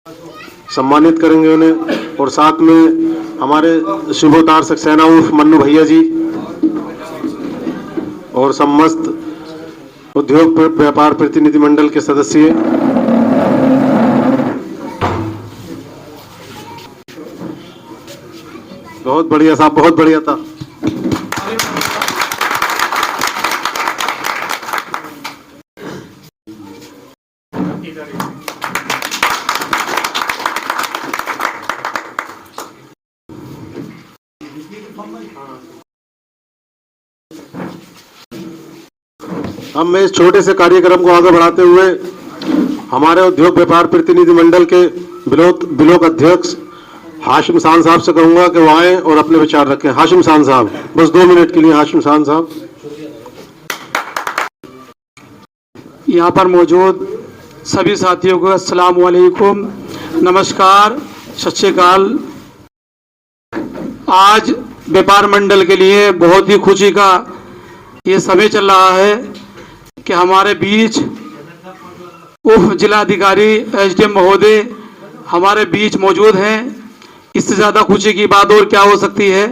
सम्मानित करेंगे उन्हें। और साथ में हमारे शुभोतार सक्सेना उर्फ मन्नू भैया जी और समस्त उद्योग व्यापार प्रतिनिधि मंडल के सदस्य, बहुत बढ़िया साहब, बहुत बढ़िया था। हम मैं इस छोटे से कार्यक्रम को आगे बढ़ाते हुए हमारे उद्योग व्यापार प्रतिनिधि मंडल के ब्लॉक अध्यक्ष हाशिम खान साहब से कहूंगा कि वो आए और अपने विचार रखें। हाशिम खान साहब, बस 2 मिनट के लिए। हाशिम खान साहब। यहाँ पर मौजूद सभी साथियों को अस्सलाम वालेकुम, नमस्कार, सत श्री अकाल। आज व्यापार मंडल के लिए बहुत ही खुशी का ये समय चल रहा है कि हमारे बीच उप जिलाधिकारी एसडीएम महोदय हमारे बीच मौजूद हैं। इससे ज़्यादा खुशी की बात और क्या हो सकती है।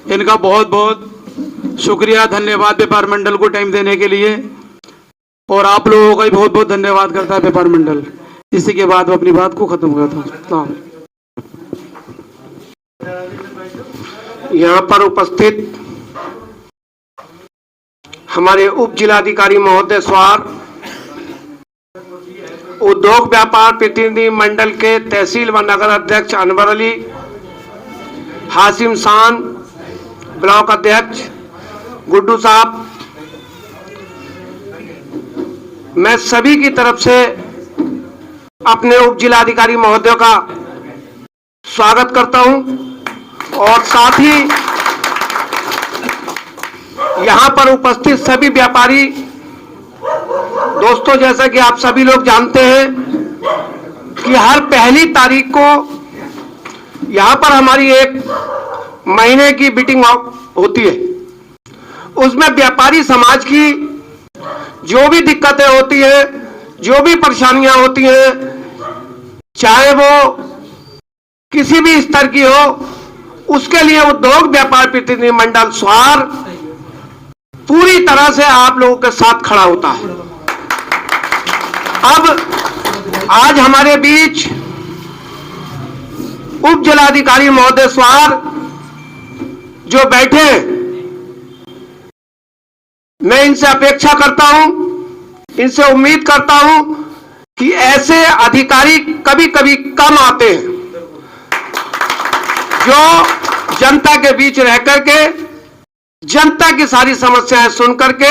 इनका बहुत बहुत शुक्रिया, धन्यवाद व्यापार मंडल को टाइम देने के लिए, और आप लोगों का भी बहुत बहुत धन्यवाद करता है व्यापार मंडल। इसी के बाद मैं अपनी बात को खत्म करता हूँ। यहाँ पर उपस्थित हमारे उप जिलाधिकारी महोदय स्वार, उद्योग व्यापार प्रतिनिधि मंडल के तहसील व नगर अध्यक्ष अनवर अली, हाशिम खान ब्लॉक अध्यक्ष गुड्डू साहब, मैं सभी की तरफ से अपने उप जिलाधिकारी महोदय का स्वागत करता हूं। और साथ ही यहाँ पर उपस्थित सभी व्यापारी दोस्तों, जैसा कि आप सभी लोग जानते हैं कि हर पहली तारीख को यहाँ पर हमारी एक महीने की मीटिंग होती है। उसमें व्यापारी समाज की जो भी दिक्कतें होती हैं, जो भी परेशानियां होती हैं, चाहे वो किसी भी स्तर की हो, उसके लिए उद्योग व्यापार प्रतिनिधि मंडल स्वार पूरी तरह से आप लोगों के साथ खड़ा होता है। अब आज हमारे बीच उप जिलाधिकारी महोदय स्वार जो बैठे, मैं इनसे अपेक्षा करता हूं, इनसे उम्मीद करता हूं कि ऐसे अधिकारी कभी कभी कम आते हैं जो जनता के बीच रह करके जनता की सारी समस्याएं सुन करके,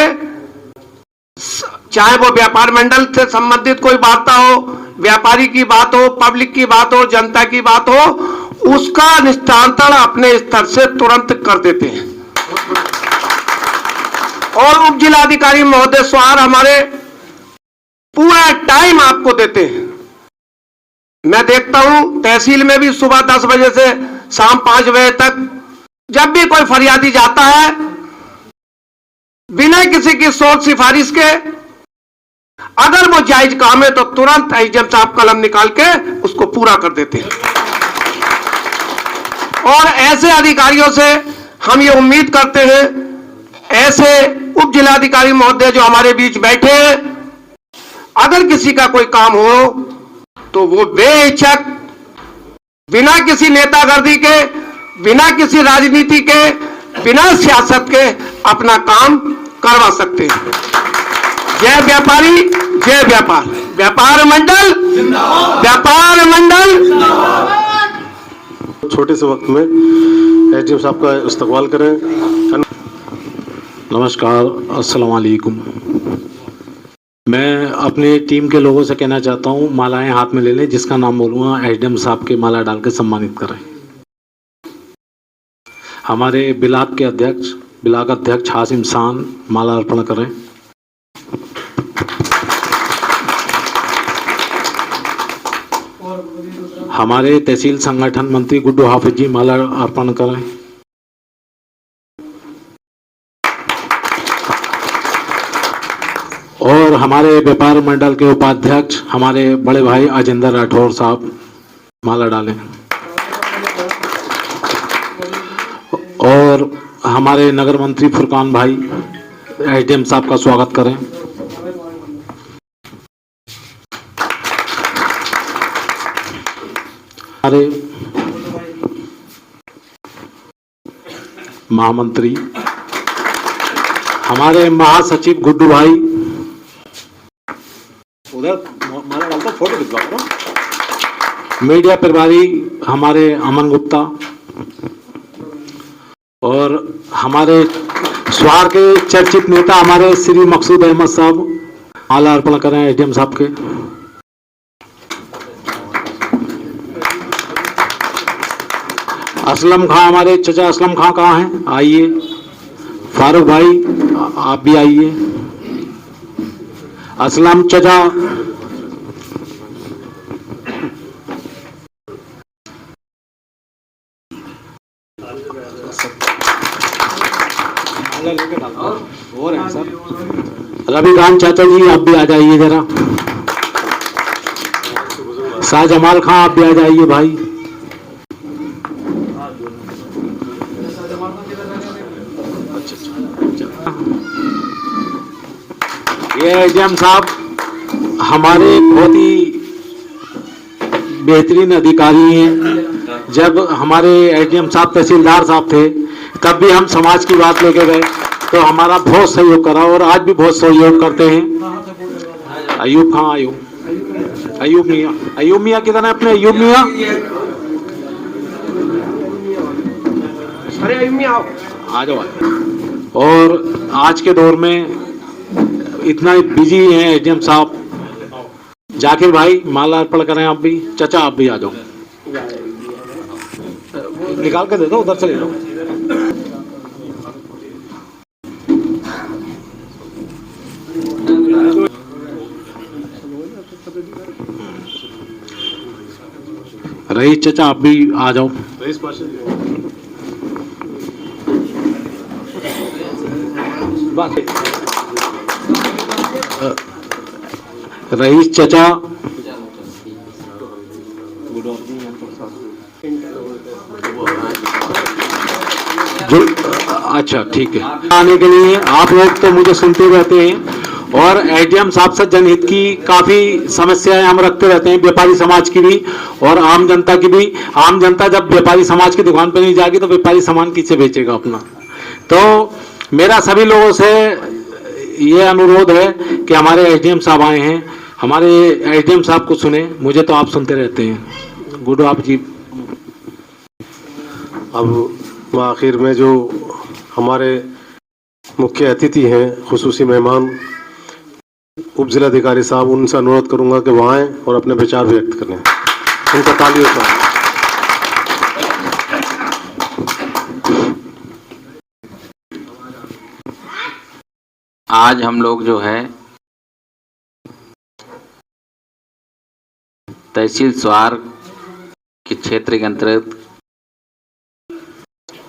चाहे वो व्यापार मंडल से संबंधित कोई वार्ता हो, व्यापारी की बात हो, पब्लिक की बात हो, जनता की बात हो, उसका निस्तारण अपने स्तर से तुरंत कर देते हैं। और उप जिलाधिकारी महोदय स्वार हमारे पूरा टाइम आपको देते हैं। मैं देखता हूं तहसील में भी सुबह 10 बजे से शाम 5 बजे तक जब भी कोई फरियादी जाता है, बिना किसी की सोच सिफारिश के, अगर वो जायज काम है तो तुरंत एसडीएम साहब कलम निकाल के उसको पूरा कर देते हैं। और ऐसे अधिकारियों से हम ये उम्मीद करते हैं, ऐसे उप जिलाधिकारी महोदय जो हमारे बीच बैठे हैं, अगर किसी का कोई काम हो तो वो बेहिचक, बिना किसी नेतागर्दी के, बिना किसी राजनीति के, बिना सियासत के अपना काम करवा सकते हैं। जय व्यापारी, जय व्यापार, व्यापार मंडल जिंदाबाद, व्यापार मंडल। छोटे से वक्त में एसडीएम साहब का इस्तकबाल करें। नमस्कार, अस्सलाम वालेकुम। मैं अपनी टीम के लोगों से कहना चाहता हूँ, मालाएं हाथ में ले लें, जिसका नाम बोलूँगा एसडीएम साहब के माला डाल के सम्मानित करें। हमारे ब्लॉक अध्यक्ष हाशिम खान माला अर्पण करें। हमारे तहसील संगठन मंत्री गुड्डू हाफिज जी माला अर्पण करें। और हमारे व्यापार मंडल के उपाध्यक्ष हमारे बड़े भाई अजेंद्र राठौर साहब माला डालें। और हमारे नगर मंत्री फुरकान भाई एसडीएम साहब का स्वागत करें। हमारे महामंत्री हमारे महासचिव गुड्डू भाई, उधर माला डालता फोटो खिंचवाओ। मीडिया प्रभारी हमारे अमन गुप्ता और हमारे स्वार के चर्चित नेता हमारे श्री मकसूद अहमद साहब माला अर्पण करें एसडीएम साहब के। असलम खां, हमारे चचा असलम खां कहाँ हैं? आइए। फारूक भाई आप भी आइए। असलम चचा, और हैं सर रविकांत चाचा जी आप भी आ जाइए जरा। शाह जमाल खां आप भी आ जाइए भाई। ये एसडीएम साहब हमारे बहुत ही बेहतरीन अधिकारी हैं। जब हमारे एसडीएम साहब तहसीलदार साहब थे तब भी हम समाज की बात लेके गए तो हमारा बहुत सहयोग करा और आज भी बहुत सहयोग करते हैं। अयूब खां, अयूब मियाँ किधर है अपने? अयूब मियाँ, अरे अयूब मियाँ आ जाओ। और आज के दौर में इतना बिजी हैं एसडीएम साहब। जाकिर भाई माला अर्पण करें आप भी। चचा आप भी आ जाओ, निकाल के दे दो, उधर से ले लो। रईस चचा आप भी आ जाओ। रईस चचा, जो अच्छा ठीक है। आने के लिए आप लोग तो मुझे सुनते रहते हैं और एसडीएम साहब से जनहित की काफी समस्याएं हम रखते रहते हैं, व्यापारी समाज की भी और आम जनता की भी। आम जनता जब व्यापारी समाज की दुकान पर नहीं जाएगी तो व्यापारी सामान किससे बेचेगा अपना? तो मेरा सभी लोगों से ये अनुरोध है कि हमारे एसडीएम साहब आए हैं, हमारे एसडीएम साहब को सुने। मुझे तो आप सुनते रहते हैं। गुड्डू आप जी। अब आखिर में जो हमारे मुख्य अतिथि हैं, खुसूसी मेहमान उप जिलाधिकारी साहब, उनसे अनुरोध करूंगा कि वहाँ आएं और अपने विचार व्यक्त करें। उनका तालियों से। आज हम लोग जो है तहसील स्वार के क्षेत्र के अंतर्गत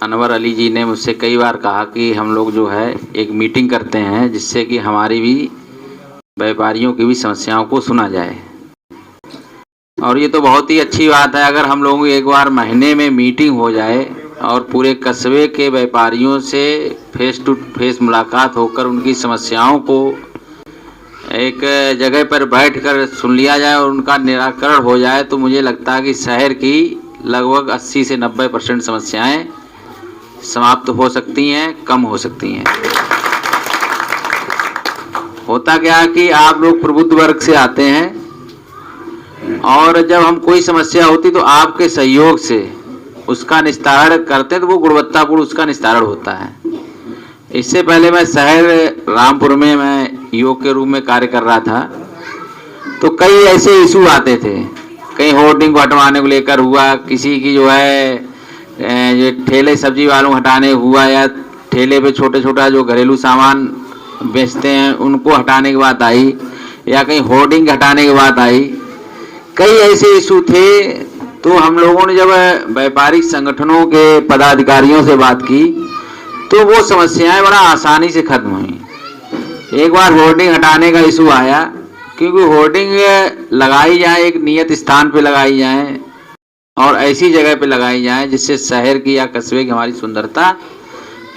अनवर अली जी ने मुझसे कई बार कहा कि हम लोग जो है एक मीटिंग करते हैं जिससे कि हमारी भी व्यापारियों की भी समस्याओं को सुना जाए। और ये तो बहुत ही अच्छी बात है अगर हम लोगों की एक बार महीने में मीटिंग हो जाए और पूरे कस्बे के व्यापारियों से फेस टू फेस मुलाकात होकर उनकी समस्याओं को एक जगह पर बैठकर सुन लिया जाए और उनका निराकरण हो जाए तो मुझे लगता है कि शहर की लगभग 80 से 90% समस्याएं समाप्त हो सकती हैं, कम हो सकती हैं। होता क्या है कि आप लोग प्रबुद्ध वर्ग से आते हैं और जब हम कोई समस्या होती तो आपके सहयोग से उसका निस्तारण करते हैं तो वो गुणवत्तापूर्ण उसका निस्तारण होता है। इससे पहले मैं शहर रामपुर में मैं योग के रूप में कार्य कर रहा था तो कई ऐसे इशू आते थे। कहीं होर्डिंग को हटवाने को लेकर हुआ, किसी की जो है ये ठेले सब्जी वालों हटाने हुआ, या ठेले पे छोटे छोटा जो घरेलू सामान बेचते हैं उनको हटाने की बात आई, या कहीं होर्डिंग हटाने की बात आई। कई ऐसे इशू थे तो हम लोगों ने जब व्यापारिक संगठनों के पदाधिकारियों से बात की तो वो समस्याएं बड़ा आसानी से खत्म हुई। एक बार होर्डिंग हटाने का इशू आया, क्योंकि होर्डिंग लगाई जाए एक नियत स्थान पे लगाई जाए और ऐसी जगह पे लगाई जाए जिससे शहर की या कस्बे की हमारी सुंदरता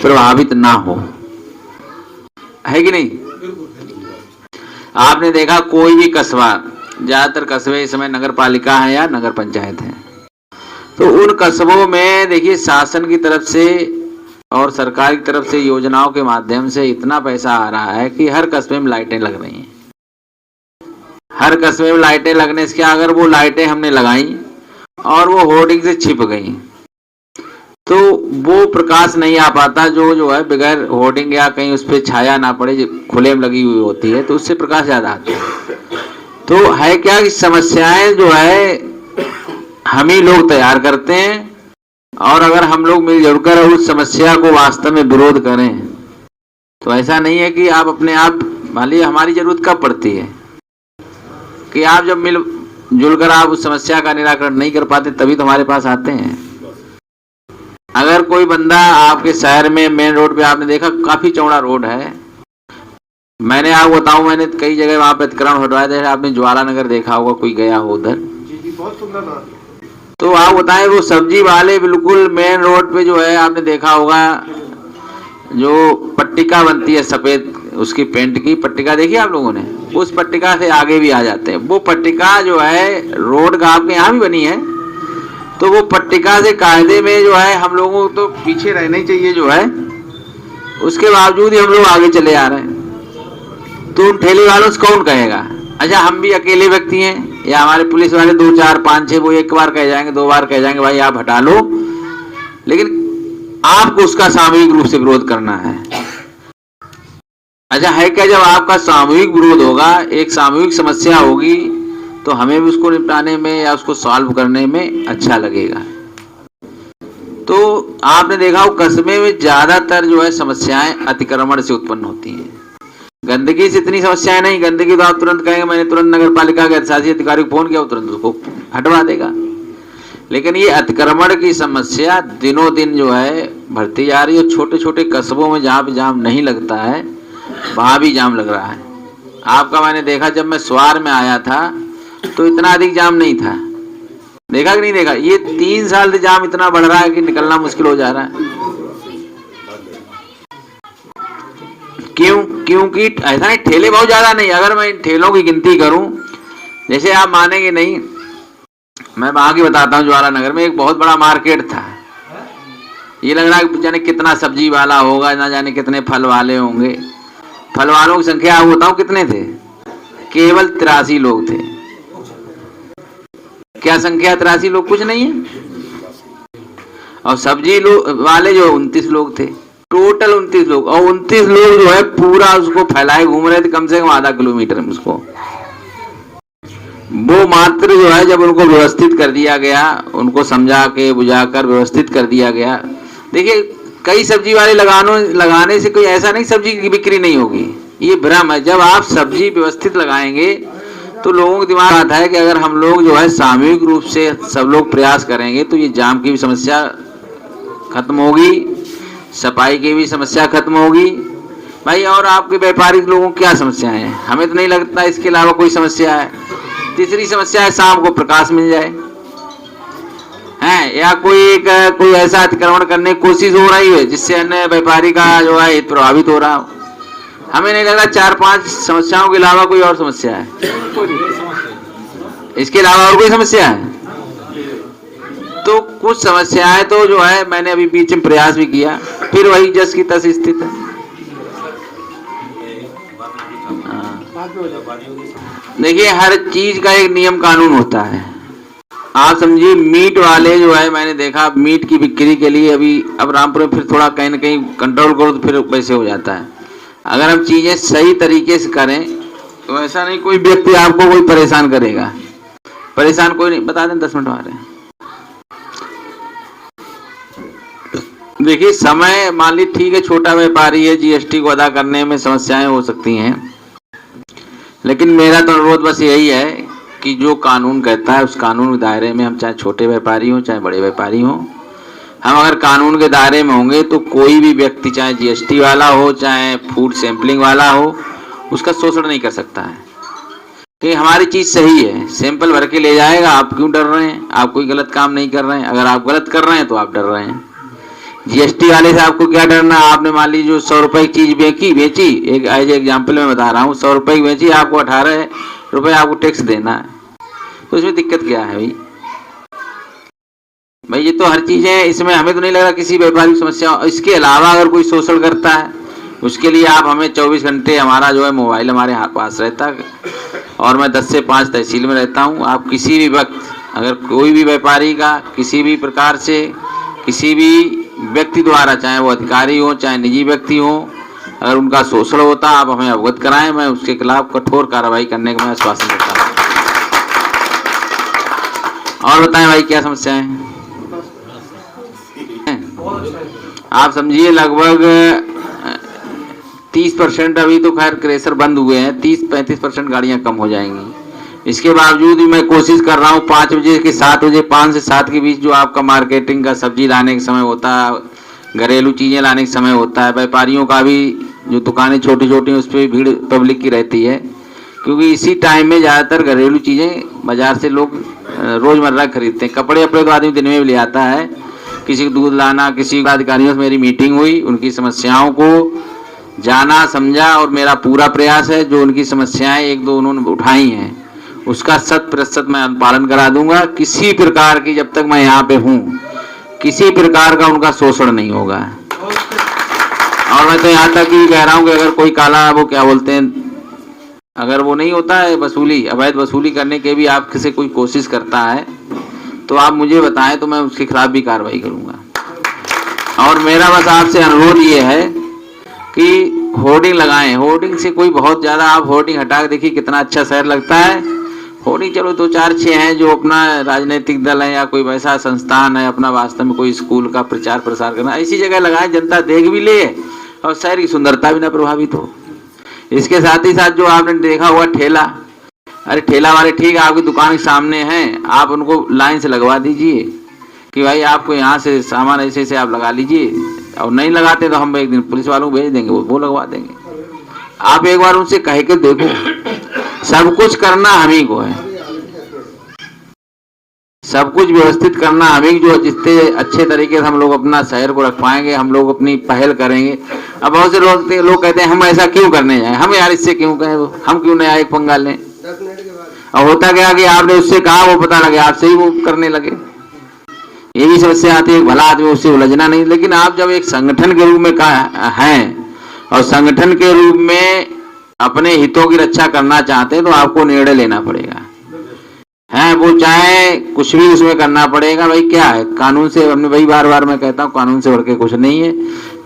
प्रभावित ना हो, है कि नहीं। आपने देखा कोई भी कस्बा, ज्यादातर कस्बे इस समय नगर पालिका है या नगर पंचायत है, तो उन कस्बों में देखिए शासन की तरफ से और सरकार की तरफ से योजनाओं के माध्यम से इतना पैसा आ रहा है कि हर कस्बे में लाइटें लग रही हैं। हर कस्बे में लाइटें लगने से क्या, अगर वो लाइटें हमने लगाई और वो होर्डिंग से छिप गई तो वो प्रकाश नहीं आ पाता, जो है बगैर होर्डिंग या कहीं उस पर छाया ना पड़े, जो खुले में लगी हुई होती है तो उससे प्रकाश ज्यादा आता है। तो है क्या कि समस्याएं जो है हम ही लोग तैयार करते हैं, और अगर हम लोग मिलजुल कर उस समस्या को वास्तव में विरोध करें तो ऐसा नहीं है कि आप अपने आप, मान लीजिए हमारी जरूरत कब पड़ती है कि आप जब मिलजुल कर आप उस समस्या का निराकरण नहीं कर पाते तभी तो हमारे पास आते हैं। अगर कोई बंदा आपके शहर में मेन रोड पे, आपने देखा काफी चौड़ा रोड है, मैंने आपको बताऊं, मैंने कई जगह वहां पे अतिक्रमण हटवाया था। आपने ज्वाला नगर देखा होगा, कोई गया हो उधर, बहुत सुंदर। तो आप बताएं वो सब्जी वाले बिल्कुल मेन रोड पे जो है, आपने देखा होगा जो पट्टिका बनती है सफेद, उसकी पेंट की पट्टिका देखी आप लोगों ने, उस पट्टिका से आगे भी आ जाते हैं। वो पट्टिका जो है रोड का आपके यहाँ भी बनी है, तो वो पट्टिका से कायदे में जो है हम लोगों को तो पीछे रहना ही चाहिए जो है, उसके बावजूद ही हम लोग आगे चले आ रहे हैं। तो उन ठेले वालों से कौन कहेगा? अच्छा हम भी अकेले व्यक्ति हैं या हमारे पुलिस वाले 2 4 5 6 वो एक बार कह जाएंगे, 2 बार कह जाएंगे भाई आप हटा लो, लेकिन आपको उसका सामूहिक रूप से विरोध करना है। अच्छा है क्या, जब आपका सामूहिक विरोध होगा, एक सामूहिक समस्या होगी, तो हमें भी उसको निपटाने में या उसको सॉल्व करने में अच्छा लगेगा। तो आपने देखा हो कस्बे में ज्यादातर जो है समस्याएं अतिक्रमण से उत्पन्न होती हैं। गंदगी से इतनी समस्याएं नहीं, गंदगी तो आप तुरंत कहेंगे मैंने तुरंत नगर पालिका के अधिशासी अधिकारी को फोन किया, वो तुरंत उसको हटवा देगा। लेकिन ये अतिक्रमण की समस्या दिनों दिन जो है बढ़ती जा रही है। छोटे छोटे कस्बों में जहाँ पे जाम नहीं लगता है वहां भी जाम लग रहा है। आपका मैंने देखा जब मैं स्वार में आया था तो इतना अधिक जाम नहीं था, देखा कि नहीं देखा? ये 3 साल से जाम इतना बढ़ रहा है कि निकलना मुश्किल हो जा रहा है। क्योंकि ऐसा नहीं, ठेले बहुत ज्यादा नहीं। अगर मैं इन ठेलों की गिनती करूं, जैसे आप मानेंगे नहीं, मैं वहां की बताता हूँ, ज्वाला नगर में एक बहुत बड़ा मार्केट था। ये लग रहा है जाने कितना सब्जी वाला होगा, ना जाने कितने फल वाले होंगे। फल वालों की संख्या आप बताऊं कितने थे? केवल 83 लोग थे। क्या संख्या? 83 लोग, कुछ नहीं है। और सब्जी वाले जो 29 लोग थे, टोटल 29 लोग। और 29 लोग जो है पूरा उसको फैलाए घूम रहे थे, कम से कम आधा किलोमीटर में उसको। वो मात्र जो है जब उनको व्यवस्थित कर दिया गया, उनको समझा के बुझाकर व्यवस्थित कर दिया गया। देखिए कई सब्जी वाले लगाने से कोई ऐसा नहीं सब्जी की बिक्री नहीं होगी, ये भ्रम है। जब आप सब्जी व्यवस्थित लगाएंगे तो लोगों के दिमाग आता है कि अगर हम लोग जो है सामूहिक रूप से सब लोग प्रयास करेंगे तो ये जाम की भी समस्या खत्म होगी, सफाई की भी समस्या खत्म होगी। भाई और आपके व्यापारिक लोगों की क्या समस्या है? हमें तो नहीं लगता इसके अलावा कोई समस्या है। तीसरी समस्या है शाम को प्रकाश मिल जाए, है या कोई ऐसा अतिक्रमण करने की कोशिश हो रही है जिससे अन्य व्यापारी का जो है हित प्रभावित हो रहा हो। हमें नहीं लग रहा 4-5 समस्याओं के अलावा कोई और समस्या है। इसके अलावा और कोई समस्या है? तो कुछ समस्याएं तो जो है मैंने अभी बीच में प्रयास भी किया, फिर वही जस की तस स्थित है। देखिए हर चीज का एक नियम कानून होता है। आप समझिए मीट वाले जो है, मैंने देखा मीट की बिक्री के लिए अब रामपुर में फिर थोड़ा कहीं ना कहीं कंट्रोल करो तो फिर वैसे हो जाता है। अगर हम चीजें सही तरीके से करें तो ऐसा नहीं कोई व्यक्ति आपको कोई परेशान करेगा। परेशान कोई नहीं, बता दें 10 मिनट आ रहे हैं। देखिए समय मान ली ठीक है, छोटा व्यापारी है, जीएसटी को अदा करने में समस्याएं हो सकती हैं, लेकिन मेरा तो अनुरोध बस यही है कि जो कानून कहता है उस कानून के दायरे में हम, चाहे छोटे व्यापारी हो चाहे बड़े व्यापारी हो, हम अगर कानून के दायरे में होंगे तो कोई भी व्यक्ति, चाहे जीएसटी वाला हो चाहे फूड सैंपलिंग वाला हो, उसका शोषण नहीं कर सकता है, कि हमारी चीज सही है, सैंपल भर के ले जाएगा। आप क्यों डर रहे हैं? आप कोई गलत काम नहीं कर रहे हैं। अगर आप गलत कर रहे हैं तो आप डर रहे हैं। जीएसटी वाले से आपको क्या डरना? आपने मान लीजिए जो 100 रुपए की चीज बेची, एक एज एग्जाम्पल में बता रहा हूँ, 100 रुपए की बेची, आपको 18 रुपए आपको टैक्स देना है, तो इसमें दिक्कत क्या है भाई? ये तो हर चीज है, इसमें हमें तो नहीं लग रहा किसी व्यापारिक समस्या। इसके अलावा अगर कोई शोषण करता है, उसके लिए आप हमें 24 घंटे हमारा जो है मोबाइल हमारे पास रहता है, और मैं 10 से 5 तहसील में रहता हूँ। आप किसी भी वक्त अगर कोई भी व्यापारी का किसी भी प्रकार से किसी भी व्यक्ति द्वारा, चाहे वो अधिकारी हो चाहे निजी व्यक्ति हो, अगर उनका शोषण होता, आप हमें अवगत कराएं। मैं उसके खिलाफ कठोर कार्रवाई करने का मैं आश्वासन देता हूँ। और बताएं भाई क्या समस्या है? आप समझिए लगभग 30% अभी तो खैर क्रेशर बंद हुए हैं, 30-35% गाड़ियां कम हो जाएंगी। इसके बावजूद भी मैं कोशिश कर रहा हूं 5 बजे के 7 बजे, 5 से 7 के बीच जो आपका मार्केटिंग का सब्जी लाने के समय होता है, घरेलू चीजें लाने के समय होता है, व्यापारियों का भी जो दुकानें छोटी छोटी उस पर भीड़ पब्लिक की रहती है, क्योंकि इसी टाइम में ज़्यादातर घरेलू चीज़ें बाजार से लोग रोज़मर्रा खरीदते हैं। कपड़े अपने तो आदमी दिन में भी ले आता है, किसी को दूध लाना, किसी अधिकारियों से मेरी मीटिंग हुई, उनकी समस्याओं को जाना समझा, और मेरा पूरा प्रयास है जो उनकी समस्याएं 1-2 उन्होंने उठाई हैं उसका 100% मैं पालन करा दूंगा। किसी प्रकार की, जब तक मैं यहाँ पे हूँ, किसी प्रकार का उनका शोषण नहीं होगा। और मैं तो यहाँ तक ही कह रहा हूँ कि अगर कोई काला, वो क्या बोलते हैं, अगर वो नहीं होता है वसूली, अवैध वसूली करने के भी आपसे कोई कोशिश करता है तो आप मुझे बताएं, तो मैं उसके खिलाफ भी कार्रवाई करूंगा। और मेरा बस आपसे अनुरोध ये है कि होर्डिंग लगाएं। होर्डिंग से कोई बहुत ज़्यादा, आप होर्डिंग हटा के देखिए कितना अच्छा शहर लगता है। होर्डिंग चलो 2-4-6 हैं जो अपना राजनीतिक दल है या कोई वैसा संस्थान है, अपना वास्तव में कोई स्कूल का प्रचार प्रसार करना, ऐसी जगह लगाएं जनता देख भी ले और शहर की सुंदरता भी ना प्रभावित हो। इसके साथ ही साथ जो आपने देखा हुआ ठेला, अरे ठेला वाले ठीक है आपकी दुकान के सामने हैं, आप उनको लाइन से लगवा दीजिए कि भाई आपको यहाँ से सामान ऐसे ऐसे आप लगा लीजिए, और नहीं लगाते तो हम एक दिन पुलिस वालों को भेज देंगे, वो लगवा देंगे। आप एक बार उनसे कह के देखो, सब कुछ करना हम ही को है, सब कुछ व्यवस्थित करना हम ही, जो जितने अच्छे तरीके से हम लोग अपना शहर को रख पाएंगे, हम लोग अपनी पहल करेंगे। अब बहुत से लोग कहते हैं हम ऐसा क्यों करने जाए, हम यार इससे क्यों कहें, हम क्यों नया एक पंगा लें। और होता गया कि आपने उससे कहा, वो पता लगे आपसे ही वो करने लगे। ये भी समस्या आती है, भला आदमी उससे उलझना नहीं। लेकिन आप जब एक संगठन के रूप में हैं और संगठन के रूप में अपने हितों की रक्षा करना चाहते हैं, तो आपको निर्णय लेना पड़ेगा, है वो चाहे कुछ भी उसमें करना पड़ेगा। भाई क्या है, कानून से, हमने वही बार बार मैं कहता हूँ, कानून से बढ़ के कुछ नहीं है।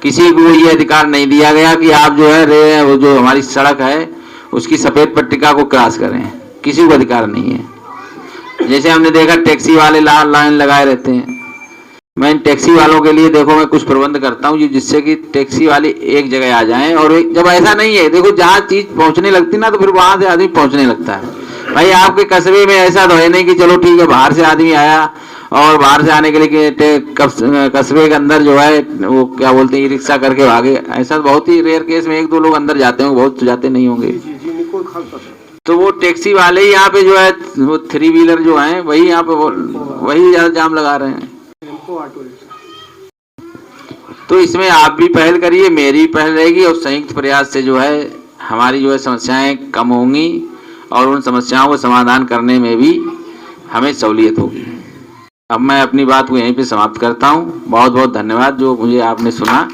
किसी को ये अधिकार नहीं दिया गया कि आप जो है वो जो हमारी सड़क है उसकी सफेद पट्टिका को क्रॉस करें, किसी को अधिकार नहीं है। जैसे हमने देखा टैक्सी वाले लाइन लगाए रहते हैं, मैं इन टैक्सी वालों के लिए देखो मैं कुछ प्रबंध करता हूँ जिससे कि टैक्सी वाले एक जगह आ जाएं। और जब ऐसा नहीं है, देखो जहाँ चीज पहुँचने लगती ना, तो फिर वहां से आदमी पहुँचने लगता है। भाई आपके कस्बे में ऐसा तो है नहीं कि चलो ठीक है बाहर से आदमी आया और बाहर से आने के लिए कस्बे के अंदर जो है वो क्या बोलते हैं, रिक्शा करके भागे। ऐसा बहुत ही रेयर केस में 1-2 लोग अंदर जाते होंगे, बहुत जाते नहीं होंगे। तो वो टैक्सी वाले ही यहाँ पे जो है वो 3 व्हीलर जो है वही यहाँ पे वही ज्यादा जाम लगा रहे हैं। तो इसमें आप भी पहल करिए, मेरी पहल रहेगी, और संयुक्त प्रयास से जो है हमारी जो है समस्याएं कम होंगी और उन समस्याओं को समाधान करने में भी हमें सहूलियत होगी। अब मैं अपनी बात को यहीं पे समाप्त करता हूँ। बहुत बहुत धन्यवाद जो मुझे आपने सुना।